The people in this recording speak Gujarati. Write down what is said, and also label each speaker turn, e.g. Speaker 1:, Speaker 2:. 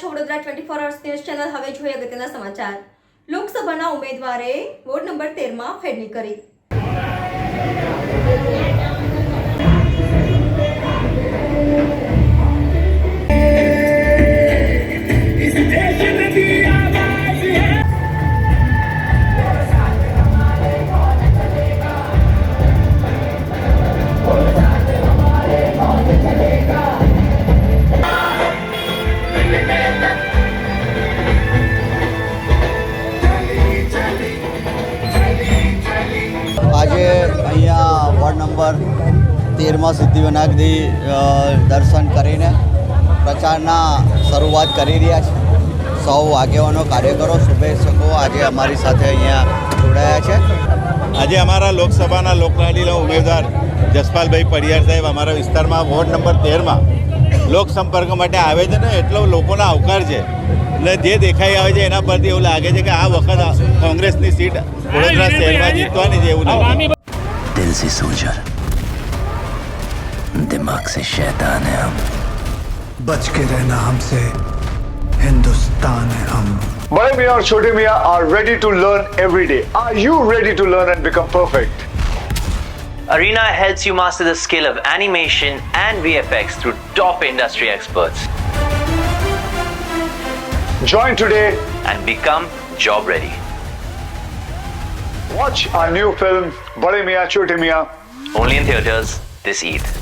Speaker 1: છો વડોદરા 24 અવર્સ ન્યૂઝ ચેનલ. હવે જોઈએ અગત્યના સમાચાર. લોકસભાના ઉમેદવારે વોર્ડ નંબર 13 માં ફેરણી કરી.
Speaker 2: આજે અહીંયા વોર્ડ નંબર 13માં સિદ્ધિવિનાયકજી દર્શન કરીને પ્રચારના શરૂઆત કરી રહ્યા છે. સૌ આગેવાનો, કાર્યકરો, શુભેચ્છકો આજે અમારી સાથે અહીંયા જોડાયા છે.
Speaker 3: આજે અમારા લોકસભાના લોકલાડીલા ઉમેદવાર જસપાલભાઈ પડિયાર સાહેબ અમારા વિસ્તારમાં વોર્ડ નંબર 13માં લોકસંપર્ક માટે આવે છે ને એટલો લોકોના આવકાર છે. એટલે જે દેખાઈ આવે છે એના પરથી એવું લાગે છે કે આ વખત કોંગ્રેસની સીટ વડોદરા શહેરમાં જીતવાની છે એવું નથી.
Speaker 4: दिल से सोचा, दिमाग से शैतान है हम.
Speaker 5: बच के रहना हमसे, हिंदुस्तान है हम.
Speaker 6: Bade Mian और Chote Mian are ready to learn every day. Are you ready to learn and become perfect?
Speaker 7: Arena helps you master the skill of animation and VFX through top industry experts.
Speaker 6: Join today.
Speaker 7: And become job ready.
Speaker 6: Watch our new film Bade Mian Chote Mian.
Speaker 7: Only in theaters this Eid.